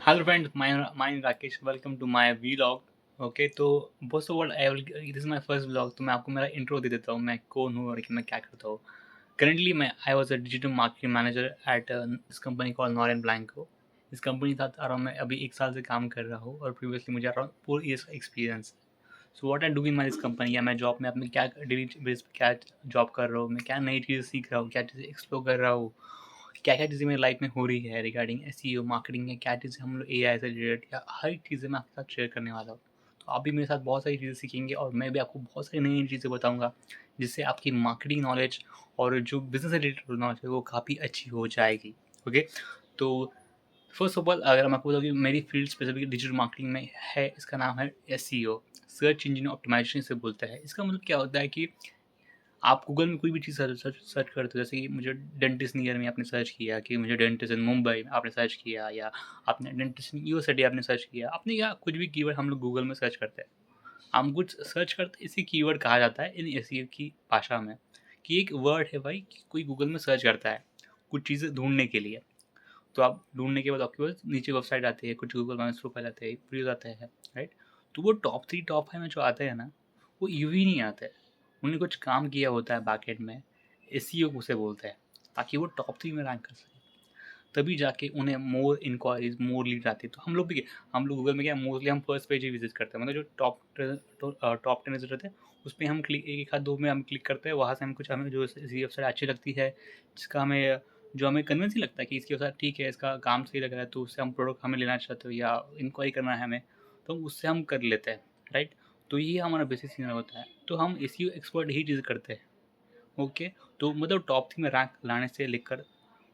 Hello friends, my name is Rakesh. Welcome to my vlog. Okay तो first of all I will this is my first vlog, तो मैं आपको मेरा intro दे देता हूँ, मैं कौन हूँ और मैं क्या करता हूँ। करंटली मैं I was a digital marketing manager at this company call Noren Blanco. इस कंपनी के साथ अराउंड मैं अभी 1 साल से काम कर रहा हूँ और प्रीवियसली मुझे अराउंड 4 years का एक्सपीरियंस है। So what I do in my this company, या मैं जॉब में अपने क्या डेली बेस पे क्या जॉब कर रहा हूँ, मैं क्या नई चीज़ें सीख रहा हूँ, क्या चीज़ें एक्सप्लोर कर रहा हूँ, क्या-क्या चीज़ें मेरी लाइफ में हो रही है रिगार्डिंग एसईओ, मार्केटिंग में क्या चीज़ें हम लोग एआई से रिलेटेड या हर एक चीज़ें मैं आपके साथ शेयर करने वाला हूँ। तो आप भी मेरे साथ बहुत सारी चीज़ें सीखेंगे और मैं भी आपको बहुत सारी नई-नई चीज़ें बताऊँगा, जिससे आपकी मार्केटिंग नॉलेज और जो बिज़नेस से रिलेटेड नॉलेज है वो काफ़ी अच्छी हो जाएगी। ओके? तो फर्स्ट ऑफ ऑल अगर मैं आपको बताऊँ कि मेरी फील्ड स्पेसिफिक डिजिटल मार्केटिंग में है, इसका नाम है एसईओ, सर्च इंजन ऑप्टिमाइज़ेशन इसे बोलते हैं। इसका मतलब क्या होता है कि आप गूगल में कोई भी चीज़ सर्च करते हो, जैसे कि मुझे डेंटिस्ट नियर में आपने सर्च किया, कि मुझे डेंटिस्ट इन मुंबई आपने सर्च किया, या आपने डेंटिस्ट इन यूएस सिटी आपने सर्च किया, आपने या कुछ भी कीवर्ड हम लोग गूगल में सर्च करते हैं। हम कुछ सर्च करते इसी कीवर्ड कहा जाता है इन एसईओ की भाषा में, कि एक वर्ड है भाई कि कोई गूगल में सर्च करता है कुछ चीज़ें ढूँढने के लिए। तो आप ढूँढने के बाद आपके पास नीचे वेबसाइट आती है, कुछ गूगल माइनस प्रोफाइल आते हैं, वीडियोज़ आते हैं, राइट? तो वो टॉप 3 टॉप 5 में जो आते हैं ना, वो यूँ ही नहीं आते। उन्होंने कुछ काम किया होता है बैकएंड में, एसईओ उसे बोलते हैं, ताकि वो टॉप 3 में रैंक कर सकें। तभी जाके उन्हें मोर इंक्वायरीज़, मोर लीड आती है। तो हम लोग गूगल में क्या मोस्टली हम फर्स्ट पेज ही विज़िट करते हैं। मतलब जो टॉप 10 रिज़ल्ट रहते हैं, उसपे हम क्लिक 1 आध 2 में हम क्लिक करते हैं। वहाँ से हम कुछ हमें जो सी वेबसाइट अच्छी लगती है, जिसका हमें जो हमें कन्विंसिंग लगता है कि इसकी वेबसाइट ठीक है, इसका काम सही लग रहा है, तो उससे हम प्रोडक्ट हमें लेना चाहते हो या इंक्वायरी करना है हमें, तो उससे हम कर लेते हैं, राइट? तो ये हमारा बेसिक सीन होता है। तो हम एसईओ एक्सपर्ट यही चीज़ करते हैं। ओके, तो मतलब टॉप 3 में रैंक लाने से लेकर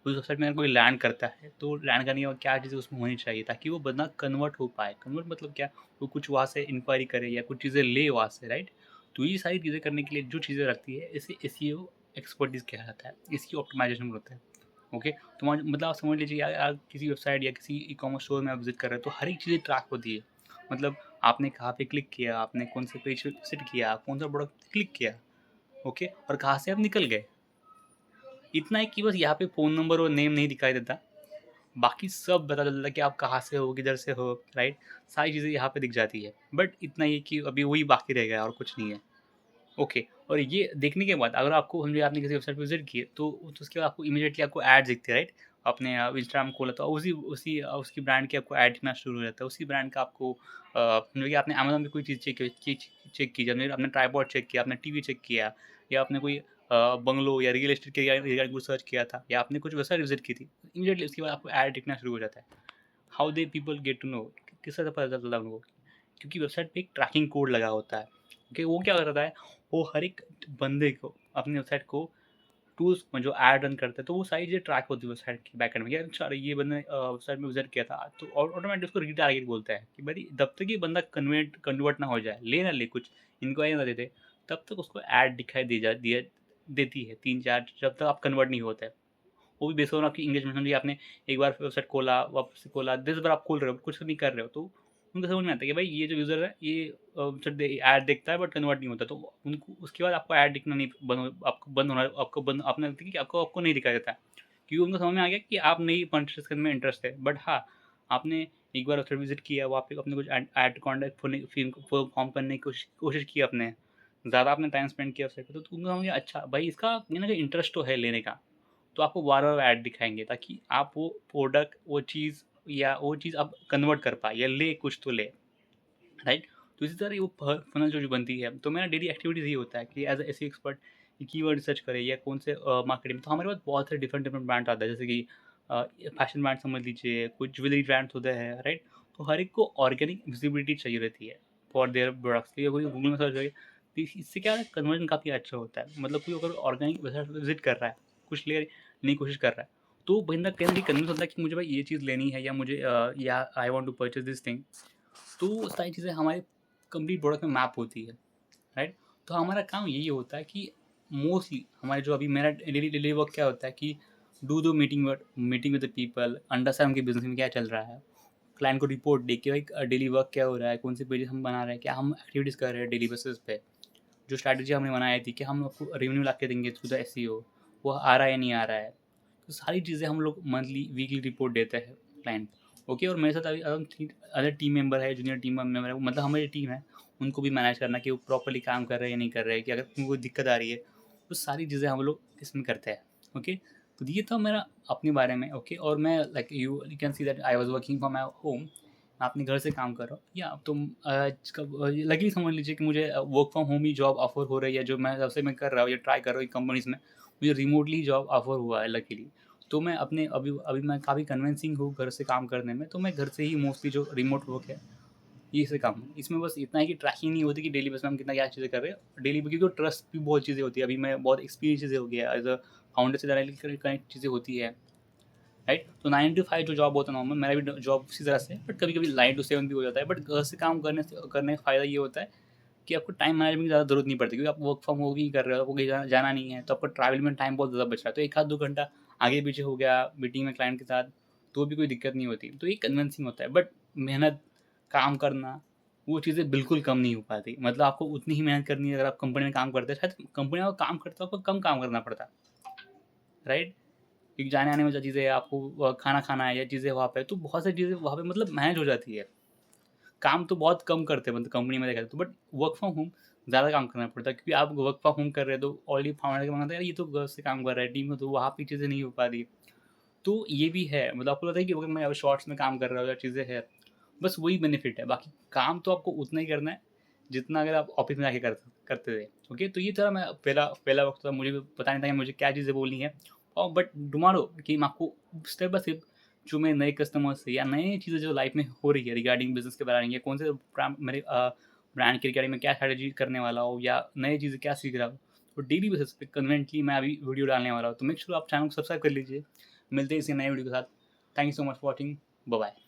उस वेबसाइट में अगर कोई लैंड करता है, तो लैंड करने के बाद क्या चीज़ें उसमें होनी चाहिए ताकि वो बंदा कन्वर्ट हो पाए। कन्वर्ट मतलब क्या? वो कुछ वहाँ से इंक्वायरी करे या कुछ चीज़ें ले वहाँ से, राइट? तो ये सारी चीज़ें करने के लिए जो चीज़ें रखती है, इसे एसईओ एक्सपर्टीज़ कहा जाता है। एसईओ ऑप्टिमाइज़ेशन बोलते हैं। ओके, तो मतलब आप समझ लीजिए, या आप किसी वेबसाइट या किसी ई-कॉमर्स स्टोर में आप विज़िट कर रहे हो, तो हर एक चीज़ें ट्रैक होती है। मतलब आपने कहाँ पे क्लिक किया, आपने कौन से पेज पे विज़िट किया, कौन-सा प्रोडक्ट क्लिक किया, ओके? और कहाँ से आप निकल गए। इतना है कि बस यहाँ पे फ़ोन नंबर और नेम नहीं दिखाई देता, बाकी सब पता चलता है कि आप कहाँ से हो, किधर से हो, राइट? सारी चीज़ें यहाँ पे दिख जाती है। बट इतना ही है कि अभी वही बाकी रह गया और कुछ नहीं है। ओके, और ये देखने के बाद अगर आपको समझिए आपने किसी वेबसाइट पे विज़िट किए, तो उसके बाद आपको इमीडिएटली आपको ऐड्स दिखते हैं, राइट? आपने इंस्टाग्राम खोला तो उसकी ब्रांड की आपको ऐड दिखना शुरू हो जाता है। उसी ब्रांड का आपको समझिए कि आपने अमेज़न पे कोई चीज़ चेक की, जैसे आपने ट्राइपॉड चेक किया, आपने टीवी चेक किया, या आपने कोई बंगलो या रियल एस्टेट के रिगार्डिंग कुछ सर्च किया था, या आपने कुछ वेबसाइट विज़िट की थी। इमीडिएटली उसके बाद आपको ऐड दिखना शुरू हो जाता है। How do people get to know, किस तरह पता चलता है उनको? क्योंकि वेबसाइट पे एक ट्रैकिंग कोड लगा होता है। ओके, वो क्या करता है, वो हर एक बंदे को अपनी वेबसाइट को टूल्स में जो ऐड रन करते हैं, तो वो सारी चीज़ें ट्रैक होती है वेबसाइट के बैकएंड में। यार अच्छा ये बंदा वेबसाइट में विज़िट किया था, तो ऑटोमेटिक उसको रीटारगेट बोलते हैं कि भाई जब तक ये बंदा कन्वर्ट ना हो जाए, ले ना ले कुछ, इंक्वायरी ना दे दे, तब तक उसको ऐड दिखाई देती है 3-4, जब तक आप कन्वर्ट नहीं होते। वो भी बेस्ड ऑन आपकी एंगेजमेंट। समझिए आपने एक बार वेबसाइट खोला, वापस से खोला, 10 बार आप खोल रहे हो, कुछ नहीं कर रहे हो, तो उनको समझ में आता है कि भाई ये जो यूज़र है ये वेबसाइट ऐड देखता है बट कन्वर्ट नहीं होता, तो उनको उसके बाद आपको ऐड दिखना नहीं बंद होना, आपको बंद आपने लगता है कि आपको नहीं दिखाई देता है, क्योंकि उनको समझ में आ गया कि आप नई परचेज़ करने में इंटरेस्ट है। बट हाँ, आपने एक बार वेबसाइट विज़िट किया, वहाँ पे आपने कुछ ऐड कॉन्टैक्ट फॉर्म करने की कोशिश की आपने, ज़्यादा आपने टाइम स्पेंड किया वेबसाइट पे, तो उनको समझ में अच्छा भाई इसका कहीं न कहीं इंटरेस्ट तो है लेने का। तो आपको बार-बार ऐड दिखाएँगे ताकि आप वो प्रोडक्ट, वो चीज़ या वो चीज़ आप कन्वर्ट कर पाएँ या ले कुछ तो ले, राइट? तो इसी तरह वो फनल जो बनती है, तो मेरा डेली एक्टिविटीज़ ये होता है कि as a SEO expert keyword research करें या कौन से मार्केटिंग, तो हमारे पास बहुत सारे डिफरेंट डिफरेंट ब्रांड आता है, जैसे कि फैशन ब्रांड समझ लीजिए, कुछ ज्वेलरी ब्रांड्स होते हैं, राइट? तो हर एक को ऑर्गेनिक विजिबिलिटी चाहिए रहती है फॉर देयर प्रोडक्ट्स। या कोई गूगल में सर्च करें, तो इससे क्या है, कन्वर्जन काफ़ी अच्छा होता है। मतलब कोई अगर ऑर्गेनिक वेबसाइट विजिट कर रहा है, कुछ लेने की कोशिश कर रहा है, तो बंदा कहीं न कहीं कन्विंस होता है कि मुझे भाई ये चीज़ लेनी है, या मुझे या I want to purchase this thing. तो वो सारी चीज़ें हमारे कंप्लीट प्रोडक्ट में मैप होती है, राइट? तो हमारा काम यही होता है कि मोस्टली हमारे जो अभी मेरा डेली डेली वर्क क्या होता है कि do meeting with the people, understand उनके बिजनेस में क्या चल रहा है, क्लाइंट को रिपोर्ट दे कि भाई डेली वर्क क्या हो रहा है, कौन से पेजेस हम बना रहे हैं, क्या हम एक्टिविटीज़ कर रहे हैं डेली बेसिस पे। जो स्ट्रैटेजी हमने बनाई थी कि हम आपको रेवेन्यू ला के देंगे थ्रू द एसईओ, वो आ रहा है या नहीं आ रहा है। तो सारी चीज़ें हम लोग मंथली वीकली रिपोर्ट देते हैं क्लाइंट, ओके। और मेरे साथ अभी अदर टीम मेंबर है, जूनियर टीम मेंबर है, मतलब हमारी टीम है, उनको भी मैनेज करना कि वो प्रॉपर्ली काम कर रहे हैं या नहीं कर रहे हैं, कि अगर उनको कोई दिक्कत आ रही है, तो सारी चीज़ें हम लोग इसमें करते हैं। ओके, तो ये था मेरा अपने बारे में। ओके, और मैं like you can see that I was working from my home, मैं अपने घर से काम कर रहा हूँ, या तुम लकीली समझ लीजिए कि मुझे work from home he job offer हो रही है, जो मैं सबसे मैं कर रहा हूँ या ट्राई कर रहा हूँ कंपनीज में, मुझे रिमोटली जॉब ऑफर हुआ है लकीली। तो मैं अपने अभी अभी मैं काफ़ी कन्विंसिंग हूँ घर से काम करने में, तो मैं घर से ही मोस्टली जो रिमोट वर्क है ये से काम है। इसमें बस इतना है कि ट्रैकिंग नहीं होती कि डेली बेस में हम कितना क्या चीज़ें कर रहे हैं डेली, क्योंकि ट्रस्ट भी बहुत चीज़ें होती है। अभी मैं बहुत एक्सपीरियंस चीज़ें हो गया एज अ फाउंडर से डायरेक्टली कनेक्ट चीज़ें होती है, राइट। तो 9 to 5 जो जॉब होता है नॉर्मल, मेरा भी जॉब उसी तरह से है, बट कभी कभी 9 to 7 भी हो जाता है। बट घर से काम करने का फ़ायदा ये होता है कि आपको टाइम मैनेजमेंट की ज़्यादा ज़रूरत नहीं पड़ती, क्योंकि आप वर्क फ्रॉम होम ही कर रहे हो, आपको कहीं जाना नहीं है, तो आपका ट्रैवल में टाइम बहुत ज़्यादा बच रहा है। तो 1 आध 2 घंटा आगे पीछे हो गया मीटिंग में क्लाइंट के साथ, तो भी कोई दिक्कत नहीं होती। तो ये कन्विंसिंग होता है। बट मेहनत, काम करना, वो चीज़ें बिल्कुल कम नहीं हो पाती। मतलब आपको उतनी ही मेहनत करनी है अगर आप कंपनी में काम करते हैं। शायद कंपनी में काम करते हो आपको कम काम करना पड़ता है, राइट। क्योंकि जाने आने में जो चीज़ें आपको खाना खाना है या चीज़ें वहाँ पे, तो बहुत सारी चीज़ें वहाँ पे मतलब मैनेज हो जाती है। काम तो बहुत कम करते हैं मतलब कंपनी में देखा जाए तो, बट वर्क फ्रॉम होम ज़्यादा काम करना पड़ता है, क्योंकि आप वर्क फ्रॉम होम कर रहे हैं तो ऑलरेडी फाउंडर का मानता है यार ये तो घर से काम कर रहा है टीम में, तो वहाँ पे चीज़ें नहीं हो पा रही। तो ये भी है, मतलब आपको पता है कि अगर मैं अब शॉर्ट्स में काम कर रहा हूँ या चीज़ें है, बस वही बेनिफिट है। बाकी काम तो आपको उतना ही करना है जितना अगर आप ऑफिस में जाके करते थे। ओके, तो ये था मैं पहला पहला वक्त था, मुझे भी पता नहीं था कि मुझे क्या चीज़ें बोलनी है। और बट टुमारो कि मैं आपको स्टेप बाय स्टेप जो मैं नए कस्टमर से या नई चीज़ें जो लाइफ में हो रही है रिगार्डिंग बिजनेस के बारे में, या कौन से मेरे ब्रांड के रिगार्डिंग में क्या स्ट्रैटेजी करने वाला हूँ या नई चीज़ें क्या सीख रहा हूँ, तो डेली बेसिस पे कन्वेंटली मैं अभी वीडियो डालने वाला हूँ। तो मेक श्योर आप चैनल को सब्सक्राइब कर लीजिए। मिलते हैं इसी नए वीडियो के साथ। Thank you so much for watching. Bye bye.